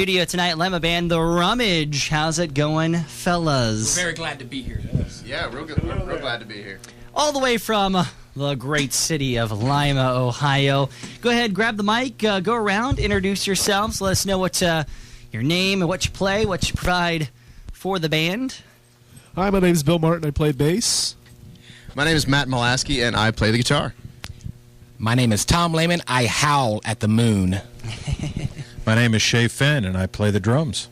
studio tonight, Lima Band, the Rummage. How's it going, fellas? We're very glad to be here. Yeah, real good. Real glad to be here. All the way from the great city of Lima, Ohio. Go ahead, grab the mic, go around, introduce yourselves. Let us know what your name and what you play, what you provide for the band. Hi, my name is Bill Martin. I play bass. My name is Matt Molaski, and I play the guitar. My name is Tom Lehman. I howl at the moon. My name is Shay Finn, and I play the drums.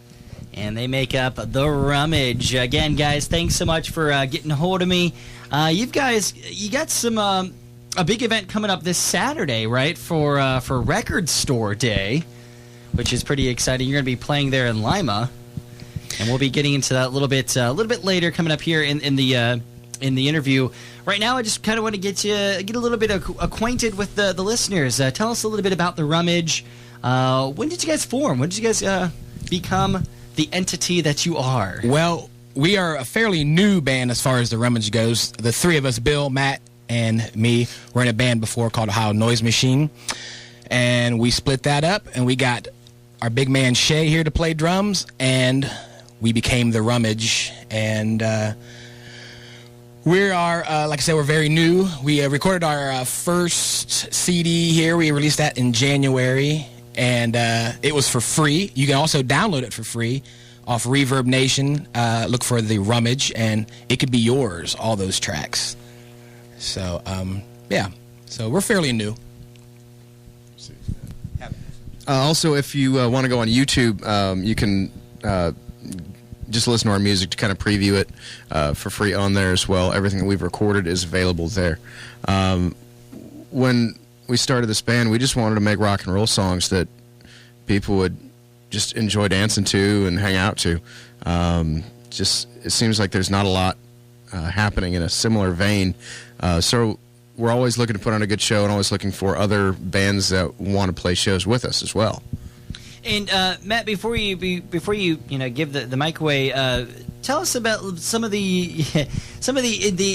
And they make up the Rummage. Again, guys, thanks so much for getting a hold of me. You got some a big event coming up this Saturday, right? For Record Store Day, which is pretty exciting. You're going to be playing there in Lima, and we'll be getting into that a little bit later, coming up here in the interview. Right now, I just kind of want to get a little bit acquainted with the listeners. Tell us a little bit about the Rummage. When did you guys form? When did you guys become the entity that you are? Well, we are a fairly new band as far as the Rummage goes. The three of us, Bill, Matt, and me, were in a band before called Ohio Noise Machine. And we split that up, and we got our big man Shay here to play drums, and we became the Rummage. And we are, like I said, we're very new. We recorded our first CD here. We released that in January, and it was for free. You can also download it for free off Reverb Nation. Look for the Rummage, and it could be yours, all those tracks. So, yeah. So we're fairly new. Also, if you want to go on YouTube, you can just listen to our music to kind of preview it for free on there as well. Everything that we've recorded is available there. When we started this band, we just wanted to make rock and roll songs that people would just enjoy dancing to and hang out to. It seems like there's not a lot happening in a similar vein. So we're always looking to put on a good show and always looking for other bands that want to play shows with us as well. And Matt, before you give the mic away, tell us about some of the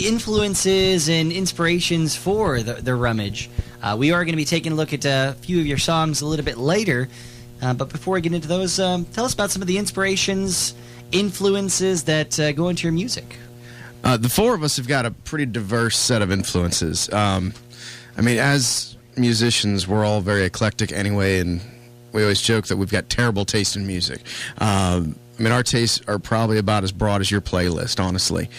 influences and inspirations for the Rummage. We are going to be taking a look at a few of your songs a little bit later, but before we get into those, tell us about some of the inspirations, influences that go into your music. The four of us have got a pretty diverse set of influences. I mean, as musicians, we're all very eclectic anyway, and we always joke that we've got terrible taste in music. I mean, our tastes are probably about as broad as your playlist, honestly.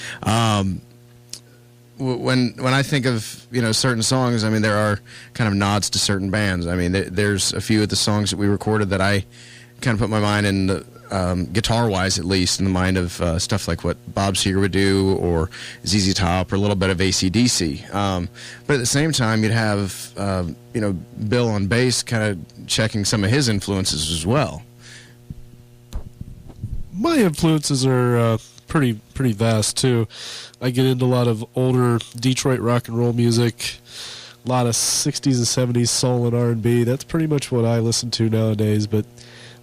When I think of certain songs, I mean, there are kind of nods to certain bands. I mean, there's a few of the songs that we recorded that I kind of put my mind in, guitar-wise at least, in the mind of stuff like what Bob Seger would do, or ZZ Top, or a little bit of AC/DC. But at the same time, you'd have Bill on bass kind of checking some of his influences as well. My influences are pretty vast too. I get into a lot of older Detroit rock and roll music, a lot of 60s and 70s soul and R&B. That's pretty much what I listen to nowadays, but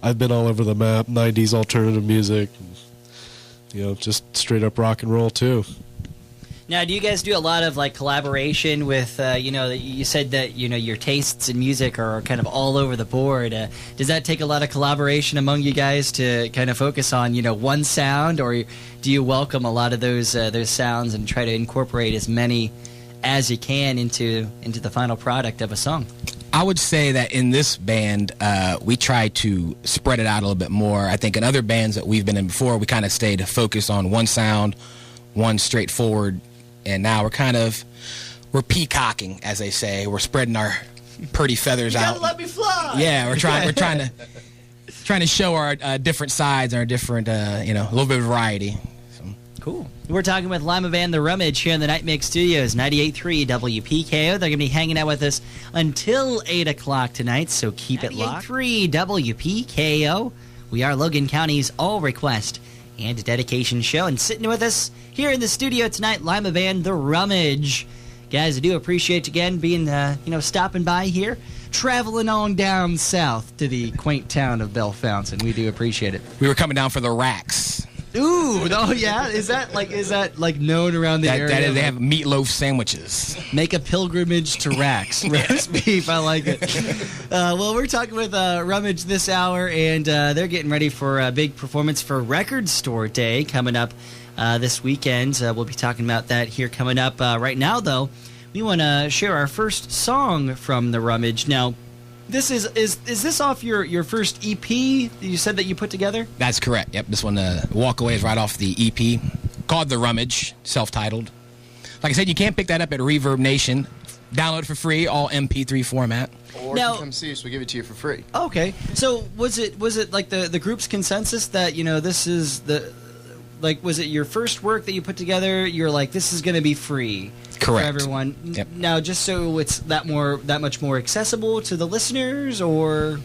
I've been all over the map. 90s alternative music, just straight up rock and roll too. Now, do you guys do a lot of collaboration with you said that your tastes in music are kind of all over the board? Does that take a lot of collaboration among you guys to kind of focus on one sound, or do you welcome a lot of those sounds and try to incorporate as many as you can into the final product of a song? I would say that in this band, we try to spread it out a little bit more. I think in other bands that we've been in before, we kind of stayed focused on one sound, one straightforward, and now we're peacocking, as they say. We're spreading our pretty feathers out. You gotta let me fly! Yeah, we're trying to show our different sides, our different, a little bit of variety. So. Cool. We're talking with Lima Band, the Rummage, here in the Night Mix Studios, 98.3 WPKO. They're going to be hanging out with us until 8 o'clock tonight, so keep it locked. 98.3 WPKO. We are Logan County's all-request and dedication show. And sitting with us here in the studio tonight, Lima Band, the Rummage. Guys, I do appreciate you again being, stopping by here, traveling on down south to the quaint town of Bellefontaine. We do appreciate it. We were coming down for the racks. Ooh, oh yeah, is that like known around the area? That is, they have meatloaf sandwiches. Make a pilgrimage to Rack's roast beef. I like it. Well, we're talking with Rummage this hour, and they're getting ready for a big performance for Record Store Day coming up this weekend. We'll be talking about that here coming up. Right now, though, we want to share our first song from the Rummage. Now, this is this off your first EP you said that you put together? That's correct. Yep, this one, Walk Away, is right off the EP called The Rummage, self-titled. Like I said, you can't pick that up at Reverb Nation. Download it for free, all MP3 format. Or Now- you come see us, we give it to you for free. Okay, so was it like the group's consensus that this is the was it your first work that you put together? You're like, this is going to be free Correct. for everyone. Yep. Now, just so it's that much more accessible to the listeners, or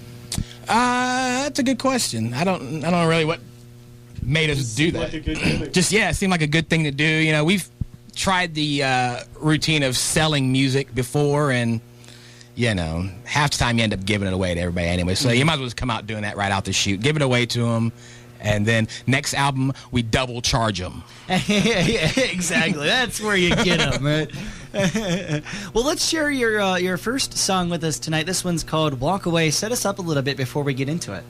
That's a good question. I don't know really what made us do that. Like a good gimmick. Just it seemed like a good thing to do. We've tried the routine of selling music before, and half the time you end up giving it away to everybody anyway. So you might as well just come out doing that right out the chute, give it away to them, and then next album we double charge them. exactly, that's where you get them, right? Well, let's share your first song with us tonight. This one's called "Walk Away." Set us up a little bit before we get into it.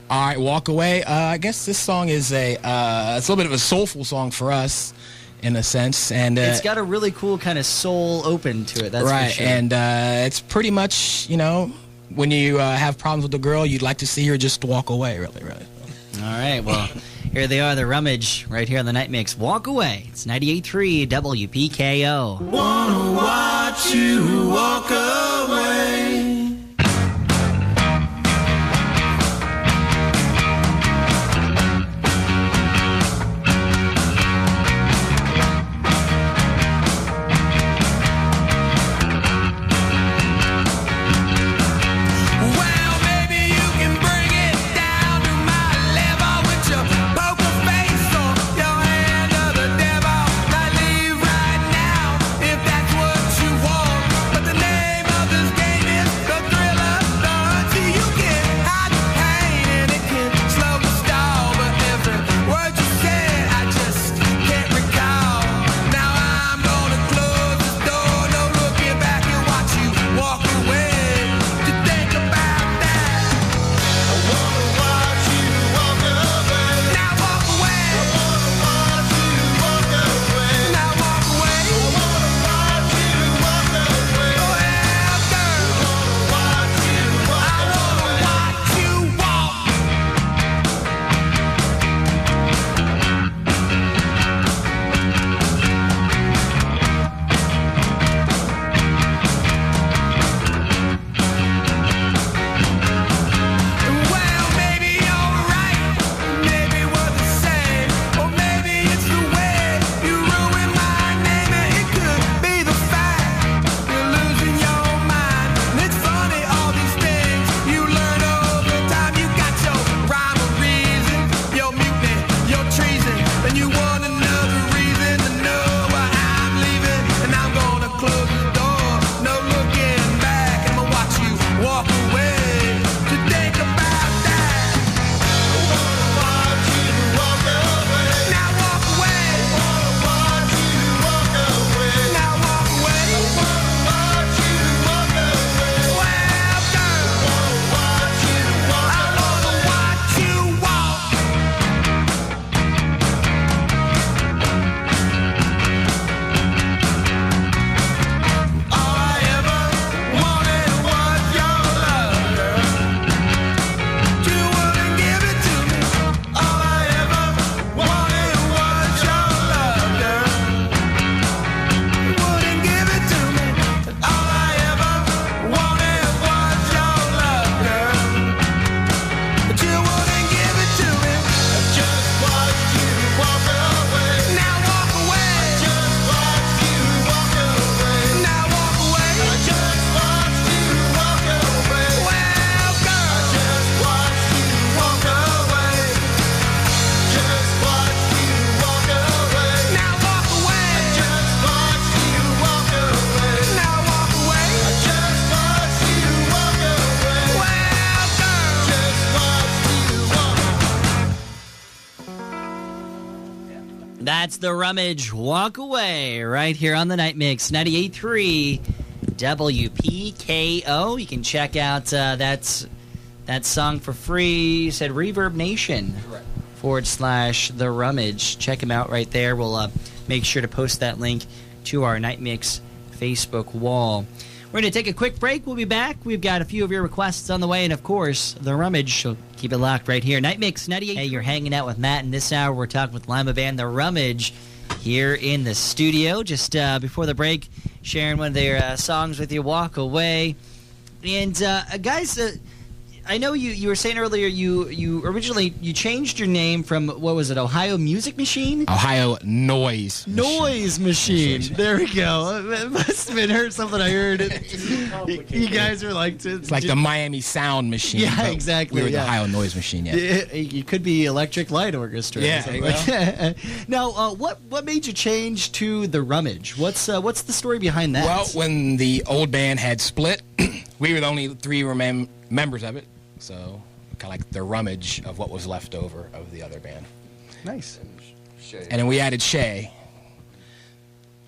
All right, Walk Away. I guess this song is it's a little bit of a soulful song for us, in a sense, and It's got a really cool kind of soul open to it. That's right, for sure. and it's pretty much when you have problems with a girl, you'd like to see her just walk away, really. All right, well, here they are, the Rummage, right here on the Night Mix. Walk Away. It's 98.3 WPKO. Wanna watch you walk away. Well, maybe you can bring it down to my level with your poker face or your hand of the devil. I leave right now if that's what you want. But the name of this game That's the Rummage Walk Away right here on the Night Mix 98.3 WPKO. You can check out that song for free. You said Reverb Nation / The Rummage. Check him out right there. We'll make sure to post that link to our Night Mix Facebook wall. We're going to take a quick break. We'll be back. We've got a few of your requests on the way, and of course, the Rummage. So keep it locked right here. Night Mix 98. Hey, you're hanging out with Matt, and this hour we're talking with Lima band The Rummage here in the studio. Just before the break, sharing one of their songs with you, Walk Away. And guys, I know you were saying earlier you originally you changed your name from, what was it, Ohio Music Machine? Ohio Noise Machine. There we go. It must have been something I heard. You guys are like... It's like the Miami Sound Machine. Yeah, exactly. We were the Ohio Noise Machine, yeah. You could be Electric Light Orchestra. Yeah. Now, what made you change to the Rummage? What's the story behind that? Well, when the old band had split, we were the only three members of it. So, kind of like the rummage of what was left over of the other band. Nice. And then we added Shay.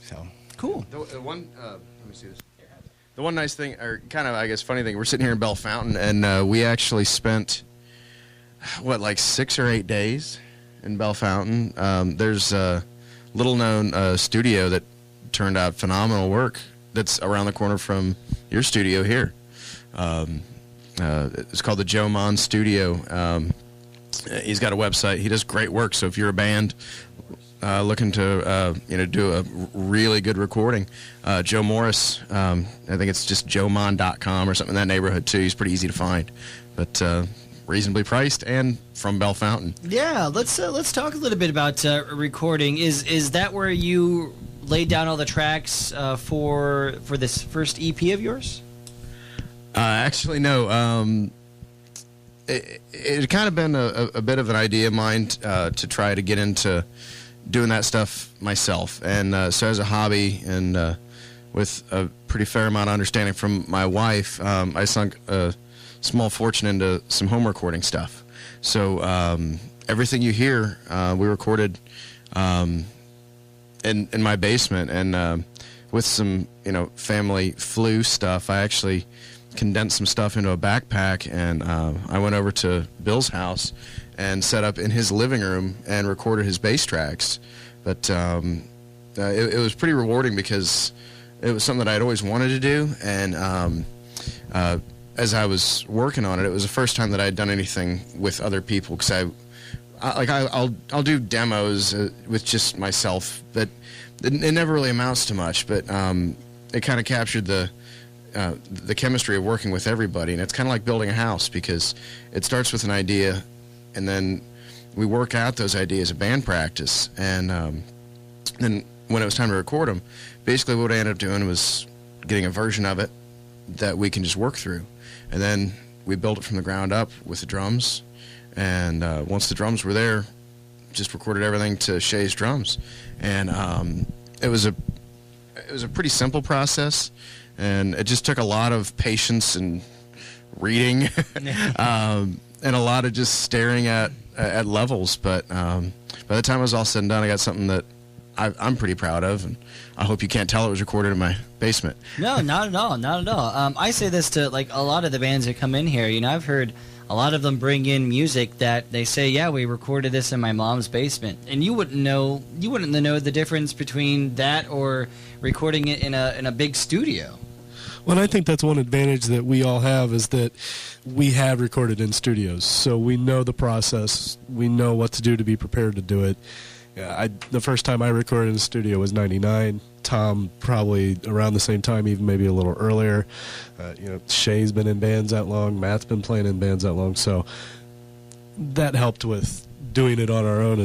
So cool. The one, let me see this. The one nice thing, or kind of, I guess, funny thing, we're sitting here in Bell Fountain, and we actually spent, like 6 or 8 days in Bell Fountain. There's a little-known studio that turned out phenomenal work that's around the corner from your studio here. It's called the Joe Mon Studio. He's got a website. He does great work. So if you're a band looking to do a really good recording, Joe Morris, I think it's just joemon.com or something in that neighborhood too. He's pretty easy to find, but reasonably priced and from Bell Fountain. Yeah, let's talk a little bit about recording. Is that where you laid down all the tracks for this first EP of yours? Actually, no. It kind of been a bit of an idea of mine to try to get into doing that stuff myself. And so as a hobby and with a pretty fair amount of understanding from my wife, I sunk a small fortune into some home recording stuff. So everything you hear, we recorded in my basement. And with some, family flu stuff, I actually condensed some stuff into a backpack, and I went over to Bill's house and set up in his living room and recorded his bass tracks. But it was pretty rewarding because it was something that I'd always wanted to do, and as I was working on it, it was the first time that I'd done anything with other people, because I'll do demos with just myself, but it never really amounts to much. But it kind of captured the chemistry of working with everybody, and it's kind of like building a house, because it starts with an idea, and then we work out those ideas at band practice, and then when it was time to record them, basically what I ended up doing was getting a version of it that we can just work through, and then we built it from the ground up with the drums, and once the drums were there, just recorded everything to Shay's drums, and it was a pretty simple process. And it just took a lot of patience and reading, and a lot of just staring at levels. But by the time it was all said and done, I got something that I'm pretty proud of, and I hope you can't tell it was recorded in my basement. No, not at all, not at all. I say this to like a lot of the bands that come in here. I've heard a lot of them bring in music that they say, yeah, we recorded this in my mom's basement, and you wouldn't know the difference between that or recording it in a big studio. Well, I think that's one advantage that we all have, is that we have recorded in studios, so we know the process. We know what to do to be prepared to do it. The first time I recorded in the studio was '99. Tom probably around the same time, even maybe a little earlier. Shay's been in bands that long. Matt's been playing in bands that long, so that helped with doing it on our own.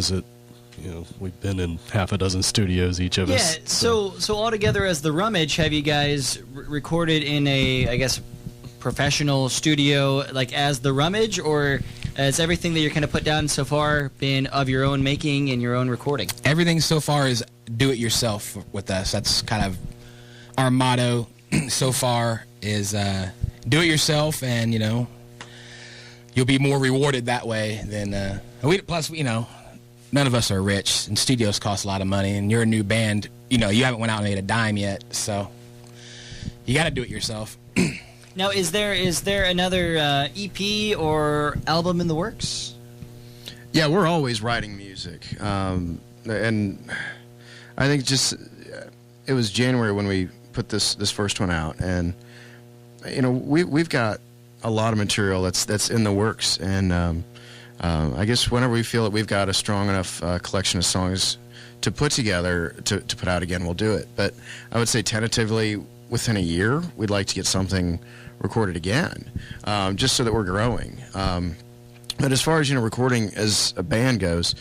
We've been in half a dozen studios, each of us. Yeah, so altogether as the Rummage, have you guys recorded in a, I guess, professional studio, like as the Rummage, or has everything that you're kind of put down so far been of your own making and your own recording? Everything so far is do it yourself with us. That's kind of our motto so far, is do it yourself, and you'll be more rewarded that way than plus none of us are rich, and studios cost a lot of money, and you're a new band. You haven't went out and made a dime yet, so you got to do it yourself. Now, is there another EP or album in the works? Yeah, we're always writing music, and I think just it was January when we put this first one out, and we've got a lot of material that's in the works, and I guess whenever we feel that we've got a strong enough collection of songs to put together to put out again, we'll do it. But I would say tentatively within a year, we'd like to get something recorded again, just so that we're growing. But as far as recording as a band goes,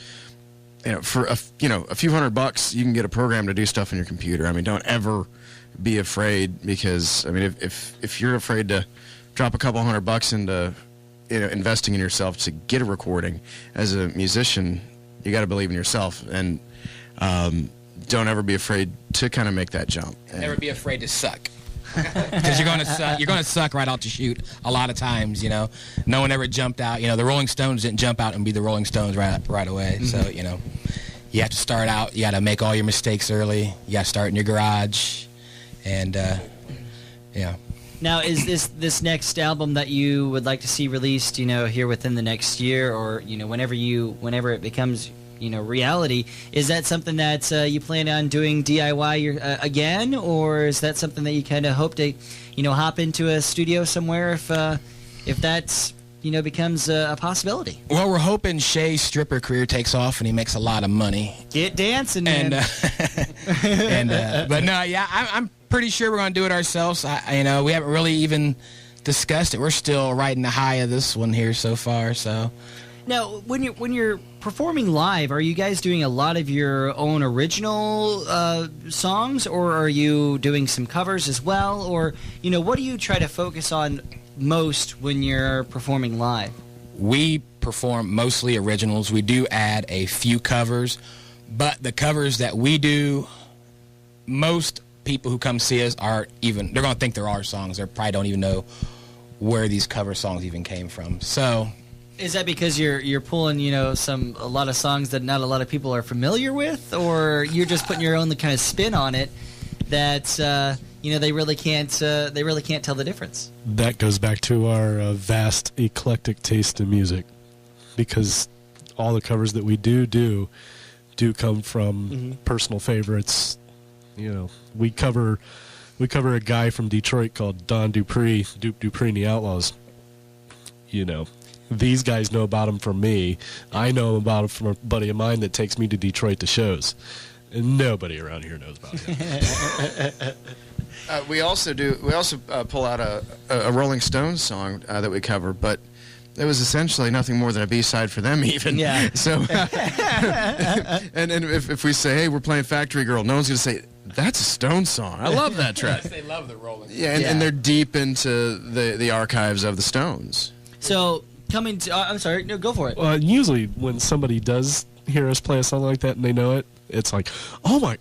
for a few $100, you can get a program to do stuff on your computer. I mean, don't ever be afraid, because I mean, if you're afraid to drop a couple $100 into investing in yourself to get a recording as a musician, you got to believe in yourself, and don't ever be afraid to kind of make that jump. Never be afraid to suck. Because you're going to suck right out to shoot a lot of times. No one ever jumped out. The Rolling Stones didn't jump out and be the Rolling Stones right away. Mm-hmm. So you have to start out. You got to make all your mistakes early. You got to start in your garage, and yeah. Now, is this next album that you would like to see released, here within the next year, or whenever it becomes reality, is that something that you plan on doing DIY again, or is that something that you kind of hope to hop into a studio somewhere if that's becomes a possibility? Well, we're hoping Shay's stripper career takes off and he makes a lot of money. Get dancing, man. But no, yeah, I'm pretty sure we're going to do it ourselves. We haven't really even discussed it. We're still riding the high of this one here so far. So now, when you're performing live, are you guys doing a lot of your own original songs, or are you doing some covers as well, or what do you try to focus on most when you're performing live? We perform mostly originals. We do add a few covers, but the covers that we do, most people who come see us they're going to think they're our songs. They probably don't even know where these cover songs even came from. So, is that because you're pulling a lot of songs that not a lot of people are familiar with, or you're just putting your own kind of spin on it that they really can't tell the difference? That goes back to our vast eclectic taste in music, because all the covers that we do come from personal favorites. We cover a guy from Detroit called Don Dupree and the Outlaws. These guys know about him from me. I know about him from a buddy of mine that takes me to Detroit to shows. And nobody around here knows about him. We also pull out a Rolling Stones song that we cover, but it was essentially nothing more than a B-side for them, even. Yeah. So, and if we say, hey, we're playing Factory Girl, no one's going to say, that's a Stones song. I love that track. They love the Rolling Stones. Yeah, and they're deep into the archives of the Stones. So, coming to... I'm sorry, no, go for it. Usually when somebody does hear us play a song like that and they know it, it's like, oh my...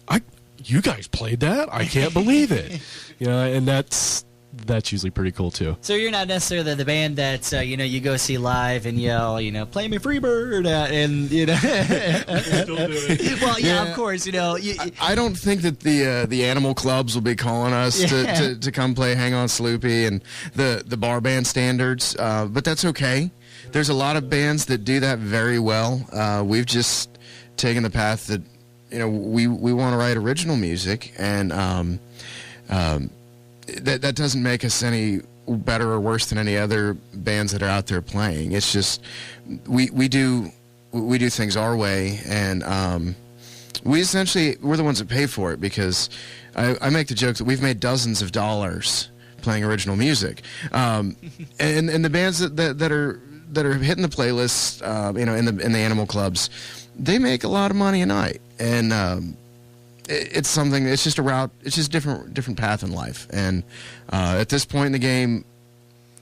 you guys played that? I can't believe it. And that's usually pretty cool too. So you're not necessarily the band that you go see live and yell, play me Freebird, and Still do it. Well, yeah, of course, I don't think that the animal clubs will be calling us to come play Hang On Sloopy and the bar band standards, but that's okay. There's a lot of bands that do that very well. We've just taken the path that we want to write original music, and that doesn't make us any better or worse than any other bands that are out there playing. It's just we do things our way, and we're the ones that pay for it, because I make the joke that we've made dozens of dollars playing original music, and the bands that are hitting the playlists, in the animal clubs, they make a lot of money a night, and it's something. It's just a route. It's just different path in life, and at this point in the game,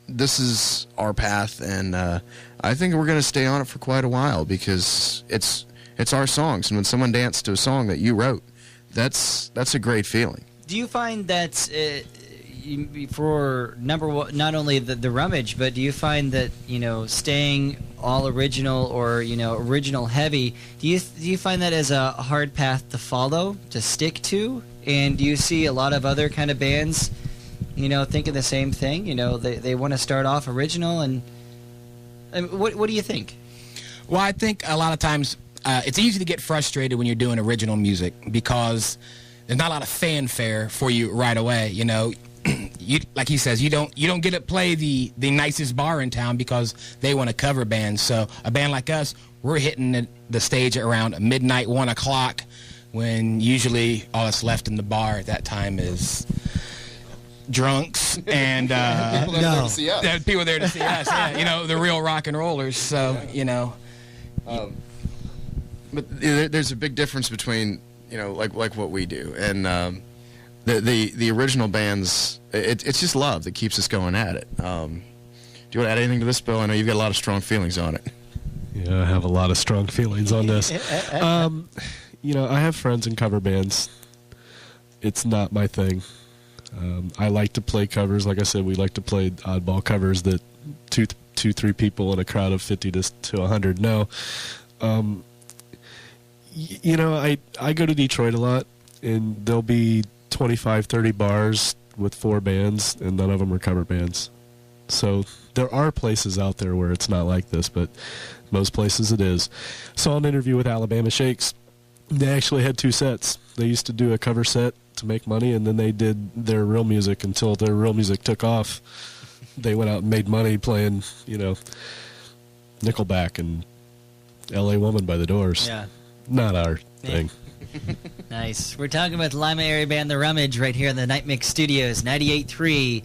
this is our path, and I think we're going to stay on it for quite a while, because it's our songs, and when someone dances to a song that you wrote, that's a great feeling. Do you find that for number one, not only the Rummage, but do you find that staying all original or original heavy? Do you find that as a hard path to follow, to stick to? And do you see a lot of other kind of bands, thinking the same thing? They want to start off original, and what do you think? Well, I think a lot of times it's easy to get frustrated when you're doing original music because there's not a lot of fanfare for you right away. You, like he says, you don't get to play the nicest bar in town because they want to cover bands. So a band like us, we're hitting the stage at around midnight, 1 o'clock, when usually all that's left in the bar at that time is drunks and People that are there to see us. people there to see us. Yeah, the real rock and rollers. So But there's a big difference between like what we do and the original bands. It's just love that keeps us going at it. Do you want to add anything to this, Bill? I know you've got a lot of strong feelings on it. Yeah, I have a lot of strong feelings on this. I have friends in cover bands. It's not my thing. I like to play covers. Like I said, we like to play oddball covers that three people in a crowd of 50 to 100 know. I go to Detroit a lot, and there'll be 25, 30 bars with 4 bands, and none of them are cover bands. So there are places out there where it's not like this, but most places it is. Saw an interview with Alabama Shakes. They actually had 2 sets. They used to do a cover set to make money, and then they did their real music until their real music took off. They went out and made money playing, Nickelback and L.A. Woman by the Doors. Yeah. Not our thing. Nice. We're talking about Lima area band The Rummage right here in the Night Mix Studios, 98.3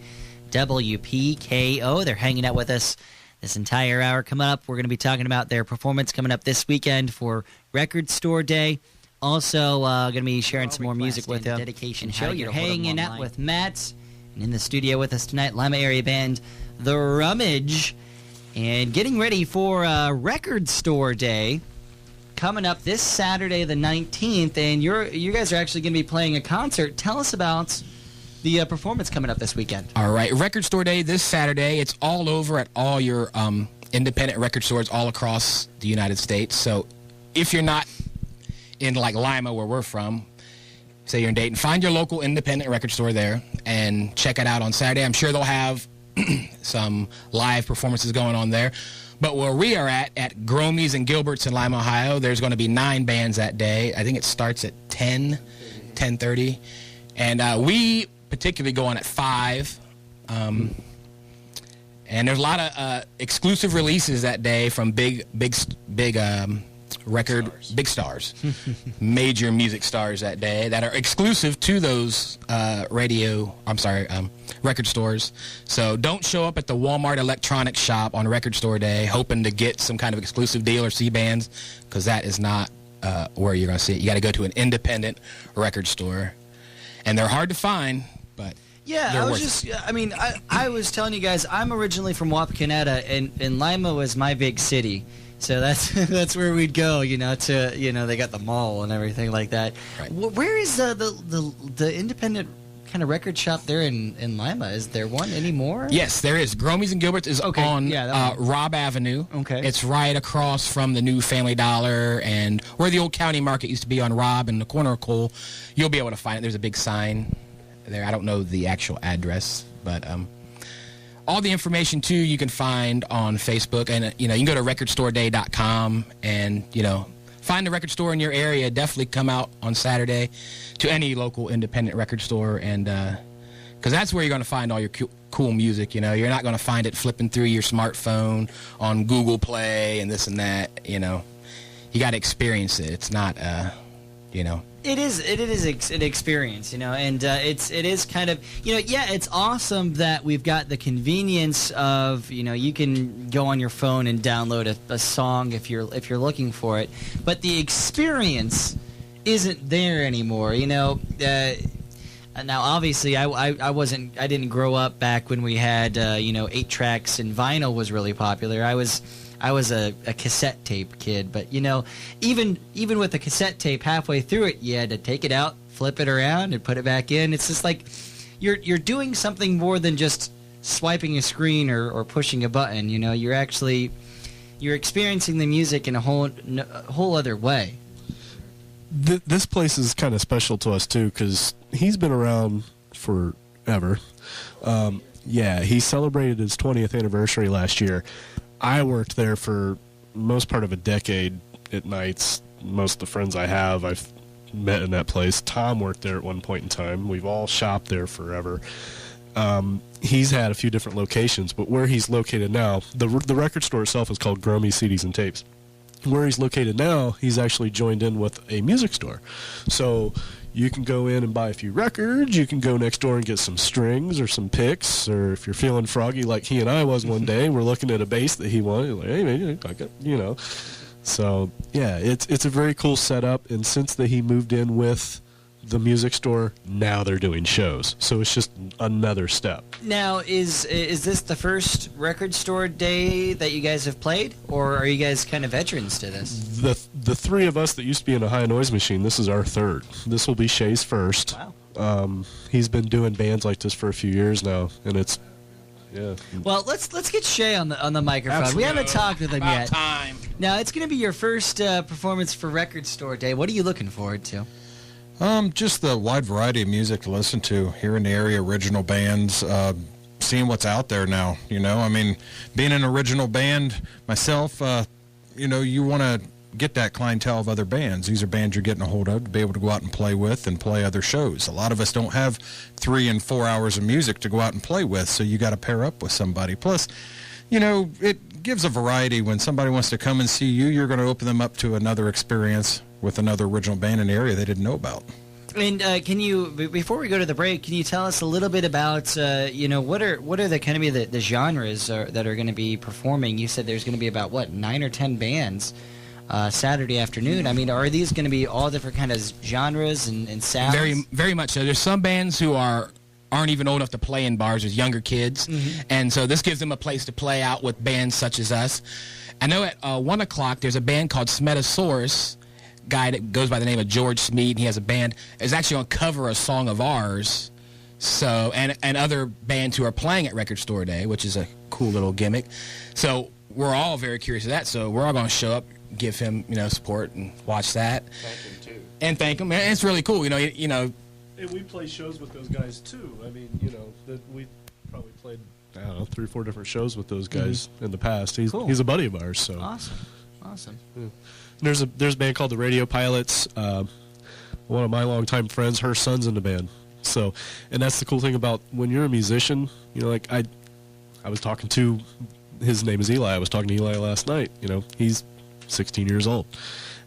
WPKO. They're hanging out with us this entire hour. Coming up, we're going to be talking about their performance coming up this weekend for Record Store Day. Also, going to be sharing some more music with them. Dedication show. You're hanging out with Matt, and in the studio with us tonight, Lima area band The Rummage, and getting ready for Record Store Day coming up this Saturday, the 19th. And you guys are actually going to be playing a concert. Tell us about the performance coming up this weekend. All right, Record Store Day this Saturday. It's all over at all your independent record stores all across the United States. So if you're not in like Lima, where we're from, say you're in Dayton, find your local independent record store there and check it out on Saturday. I'm sure they'll have some live performances going on there. But where we are at Gromies and Gilbert's in Lima, Ohio, there's going to be 9 bands that day. I think it starts at 10:30. And we particularly go on at 5. And there's a lot of exclusive releases that day from big stars, major music stars that day that are exclusive to those record stores. So don't show up at the Walmart electronics shop on Record Store Day hoping to get some kind of exclusive deal or see bands, because that is not where you're going to see it. You got to go to an independent record store, and they're hard to find, but yeah, I was telling you guys, I'm originally from Wapakoneta, and Lima was my big city. So that's where we'd go, they got the mall and everything like that. Right. Where is the independent kind of record shop there in Lima? Is there one anymore? Yes, there is. Gromies and Gilbert's is on Robb Avenue. Okay. It's right across from the new Family Dollar and where the old county market used to be on Robb and the corner of Cole. You'll be able to find it. There's a big sign there. I don't know the actual address, but all the information, too, you can find on Facebook. And, you can go to recordstoreday.com and, find a record store in your area. Definitely come out on Saturday to any local independent record store. And because that's where you're going to find all your cool music. You're not going to find it flipping through your smartphone on Google Play and this and that. You got to experience it. It's not, It is an experience, and it is kind of, it's awesome that we've got the convenience of, you can go on your phone and download a song if you're looking for it, but the experience isn't there anymore, Now, obviously, I didn't grow up back when we had 8 tracks and vinyl was really popular. I was a cassette tape kid, but even with a cassette tape, halfway through it, you had to take it out, flip it around, and put it back in. It's just like, you're doing something more than just swiping a screen or pushing a button. You know, you're experiencing the music in a whole other way. This place is kind of special to us too because he's been around forever. Yeah, he celebrated his 20th anniversary last year. I worked there for most part of a decade at nights. Most of the friends I've met in that place. Tom worked there at one point in time. We've all shopped there forever. He's had a few different locations, but where he's located now, the record store itself is called Gromy CDs and Tapes. Where he's located now, he's actually joined in with a music store. So you can go in and buy a few records. You can go next door and get some strings or some picks. Or if you're feeling froggy like he and I was one day, we're looking at a bass that he wanted. Like, hey, man, I got, you know. So, yeah, it's a very cool setup. And since he moved in with the music store, now they're doing shows. So it's just another step. Now, is this the first record store day that you guys have played, or are you guys kind of veterans to this? The three of us that used to be in a High Noise Machine, this is our third. This will be Shay's first. Wow. He's been doing bands like this for a few years now, and it's, yeah. Well, let's get Shay on the microphone. Absolutely. We haven't talked with him About yet. time. Now, it's going to be your first performance for Record Store Day. What are you looking forward to? Just the wide variety of music to listen to here in the area, original bands, seeing what's out there now, you know. I mean, being an original band myself, you know, you want to get that clientele of other bands. These are bands you're getting a hold of to be able to go out and play with and play other shows. A lot of us don't have 3 and 4 hours of music to go out and play with, so you got to pair up with somebody. Plus, you know, it gives a variety. When somebody wants to come and see you, you're going to open them up to another experience with another original band in the area they didn't know about. And can you, before we go to the break, can you tell us a little bit about, you know, what are the kind of the genres that are going to be performing? You said there's going to be about, 9 or 10 bands Saturday afternoon. I mean, are these going to be all different kind of genres and sounds? Very, very much so. There's some bands who aren't even old enough to play in bars. There's younger kids, and so this gives them a place to play out with bands such as us. I know at 1 o'clock there's a band called Smetosaurus, guy that goes by the name of George Smead, and he has a band is actually going to cover a song of ours. So and other bands who are playing at Record Store Day, which is a cool little gimmick. So we're all very curious of that. So we're all going to show up, give him support, and watch that. Thank him too. And thank him. And it's really cool. You know. And we play shows with those guys too. I mean, we probably played, I don't know, 3 or 4 different shows with those guys in the past. He's a buddy of ours. So Awesome. yeah. There's a band called the Radio Pilots. One of my longtime friends, her son's in the band. So, and that's the cool thing about when you're a musician. You know, like I was talking to, his name is Eli. I was talking to Eli last night. You know, he's 16 years old,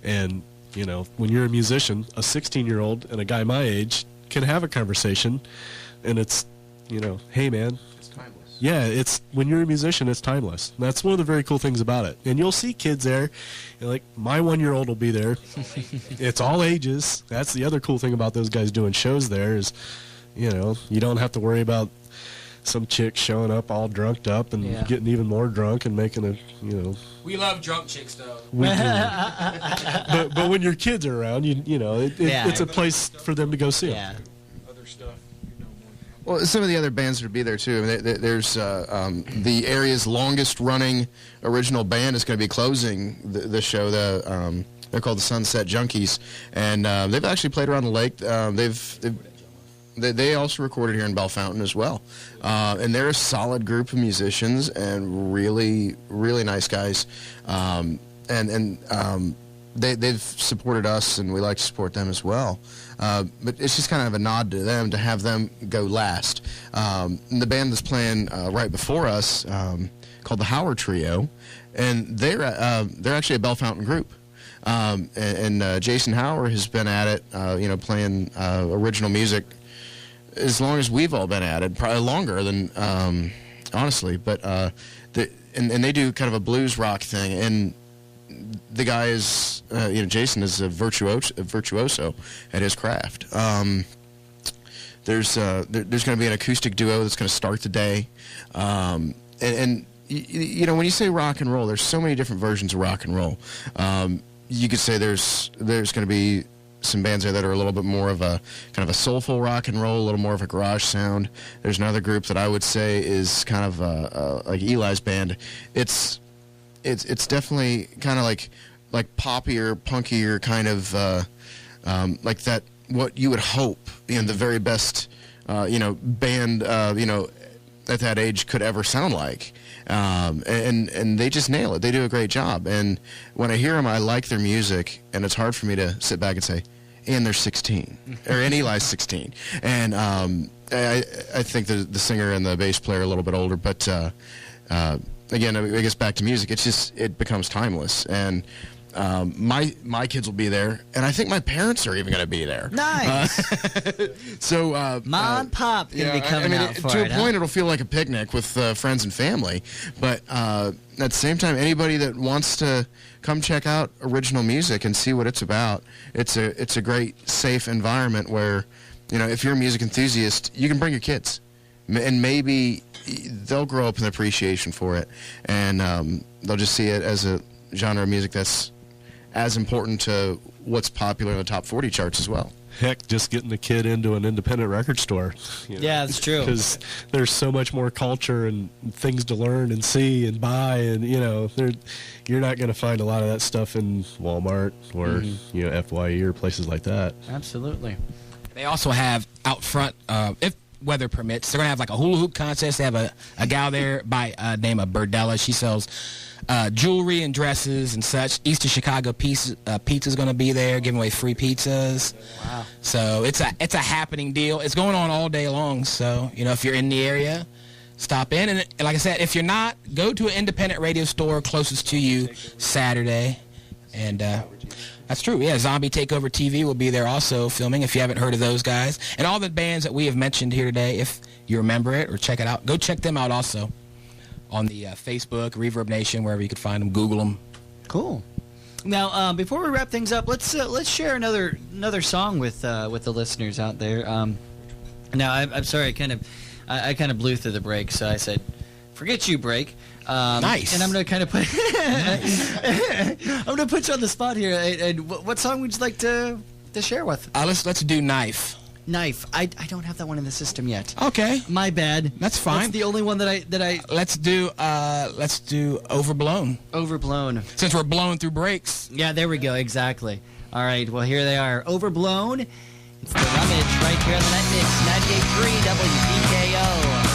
and you know, when you're a musician, a 16-year-old and a guy my age can have a conversation, and it's, hey man. It's timeless. Yeah, it's when you're a musician, it's timeless. And that's one of the very cool things about it. And you'll see kids there, like my 1-year-old will be there. It's all ages. That's the other cool thing about those guys doing shows there is, you don't have to worry about some chick showing up all drunked up and getting even more drunk and making a, We love drunk chicks, though. we do. but when your kids are around, it's a place for them to go see 'em. Yeah. Other stuff, Well, some of the other bands would be there too. I mean, there's the area's longest running original band is going to be closing the show. They're called the Sunset Junkies, and they've actually played around the lake. They also recorded here in Bell Fountain as well, and they're a solid group of musicians and really, really nice guys. They've supported us, and we like to support them as well. But it's just kind of a nod to them to have them go last. And the band that's playing right before us, called the Howard Trio, and they're actually a Bell Fountain group. And Jason Howard has been at it, playing original music as long as we've all been at it, probably longer than honestly. But and they do kind of a blues rock thing, and the guy is, Jason is a virtuoso at his craft. There's going to be an acoustic duo that's going to start the day, and when you say rock and roll, there's so many different versions of rock and roll. You could say there's going to be some bands there that are a little bit more of a kind of a soulful rock and roll, a little more of a garage sound. There's another group that I would say is kind of like Eli's band. It's definitely kind of like poppier, punkier kind of like that. What you would hope, the very best band at that age could ever sound like. And they just nail it. They do a great job. And when I hear them, I like their music, and it's hard for me to sit back and say, and they're 16, and Eli's 16. And I think the singer and the bass player are a little bit older, but again, I guess back to music, it becomes timeless. And my kids will be there, and I think my parents are even going to be there. Nice. So Mom and Pop going to be coming out for to it. a point, it'll feel like a picnic with friends and family. But at the same time, anybody that wants to come check out original music and see what it's about, it's a great, safe environment where, if you're a music enthusiast, you can bring your kids, and maybe they'll grow up with an appreciation for it, and they'll just see it as a genre of music that's as important to what's popular in the top 40 charts as well. Heck, just getting the kid into an independent record store. Yeah, that's true. Because there's so much more culture and things to learn and see and buy, and you're not going to find a lot of that stuff in Walmart or FYE or places like that. Absolutely. They also have out front, if weather permits, they're going to have like a hula hoop contest. They have a gal there by name of Berdella. She sells jewelry and dresses and such. East of Chicago Pizza's going to be there, giving away free pizzas. Wow. So it's a happening deal. It's going on all day long. So, if you're in the area, stop in. And like I said, if you're not, go to an independent radio store closest to you Saturday. And that's true. Yeah, Zombie Takeover TV will be there also filming, if you haven't heard of those guys. And all the bands that we have mentioned here today, if you remember it or check it out, go check them out also on the Facebook, Reverb Nation, wherever you could find them. Google them. Cool. Now, before we wrap things up, let's share another song with the listeners out there. Now, I'm sorry, I kind of blew through the break, so I said, "Forget you, break." Nice. And I'm going to kind of put I'm going to put you on the spot here. And what song would you like to share with? Let's do Knife. Knife. I don't have that one in the system yet. Okay. My bad. That's fine. That's the only one that I Let's do Overblown. Overblown. Since we're blowing through breaks. Yeah, there we go. Exactly. All right. Well, here they are. Overblown. It's the Rummage right here on the Night Mix. 98.3 WPKO.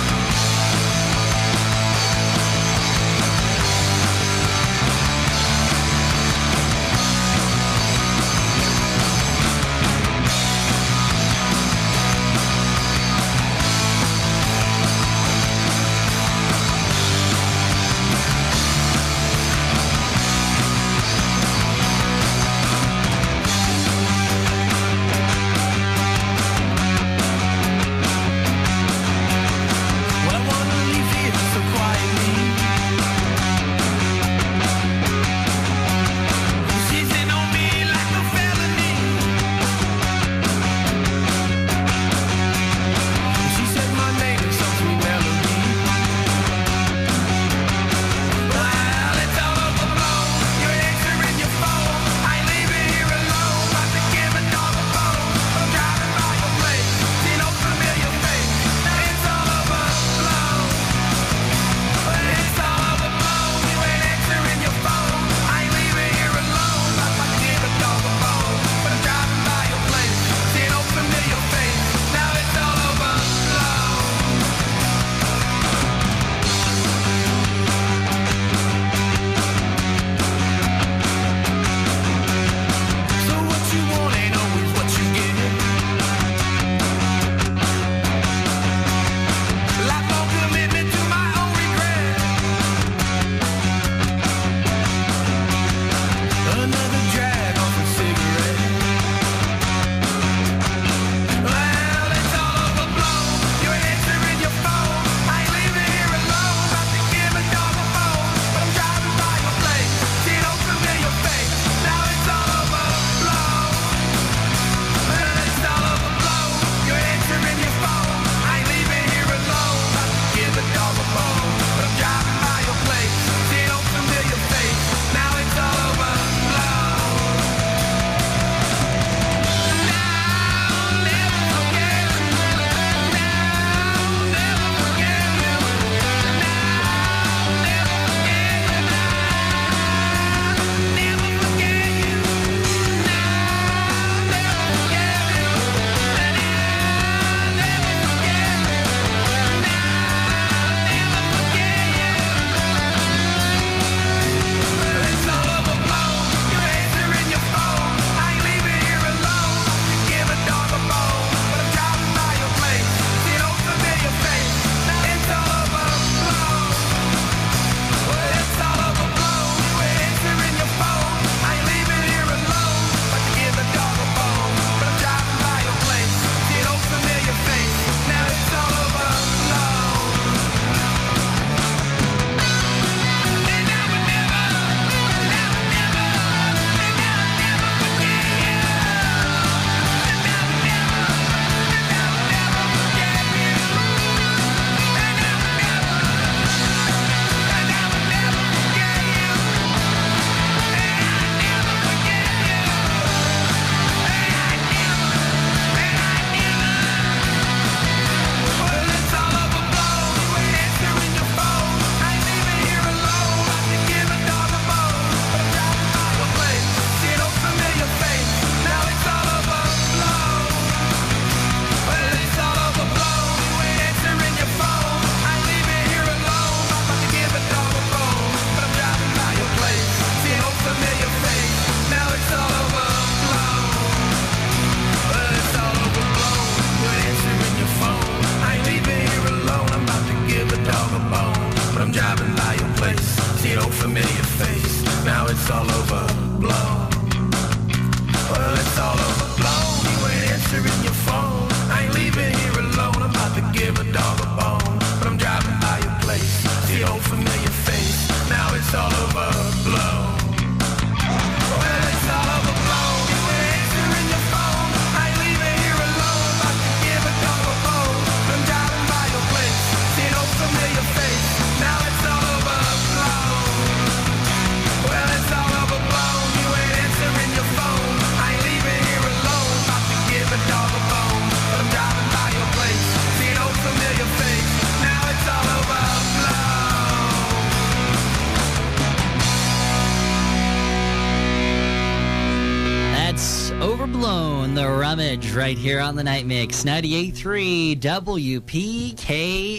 and the Rummage right here on the Night Mix, 98.3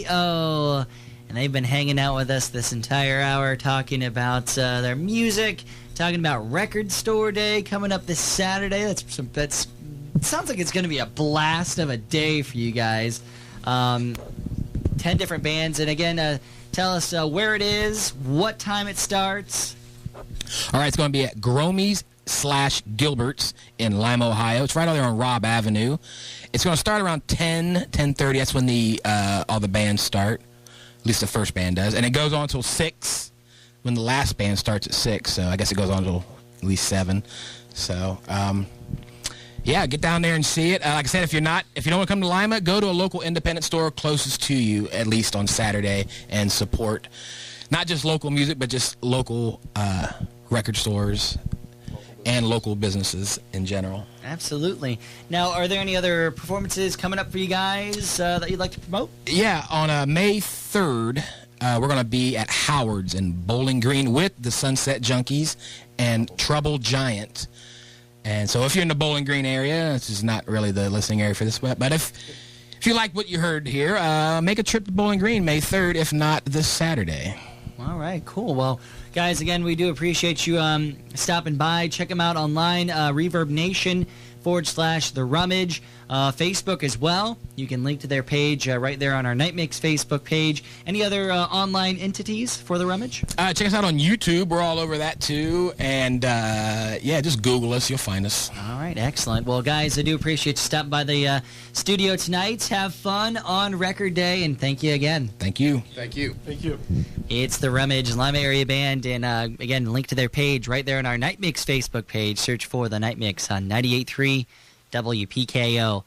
WPKO. And they've been hanging out with us this entire hour talking about their music, talking about Record Store Day coming up this Saturday. That's sounds like it's going to be a blast of a day for you guys. 10 different bands. And again, tell us where it is, what time it starts. All right, it's going to be at Gromie's/Gilbert's in Lima, Ohio. It's right over there on Robb Avenue. It's going to start around 10:30. That's when all the bands start. At least the first band does. And it goes on until 6 when the last band starts at 6. So I guess it goes on until at least 7. So, yeah, get down there and see it. Like I said, if you don't want to come to Lima, go to a local independent store closest to you, at least on Saturday, and support not just local music, but just local record stores and local businesses in general. Absolutely. Now, are there any other performances coming up for you guys that you'd like to promote? Yeah, on May 3rd, we're going to be at Howard's in Bowling Green with the Sunset Junkies and Trouble Giant. And so if you're in the Bowling Green area, this is not really the listening area for this, but if you like what you heard here, make a trip to Bowling Green May 3rd, if not this Saturday. All right, cool. Well, guys, again, we do appreciate you stopping by. Check them out online, Reverb Nation /The Rummage. Facebook as well. You can link to their page right there on our Night Mix Facebook page. Any other online entities for the Rummage? Check us out on YouTube. We're all over that too. And yeah, just Google us. You'll find us. All right, excellent. Well, guys, I do appreciate you stopping by the studio tonight. Have fun on Record Day, and thank you again. Thank you. Thank you. Thank you. It's the Rummage Lima Area Band, and again, link to their page right there on our Night Mix Facebook page. Search for the Night Mix on 98.3 WPKO.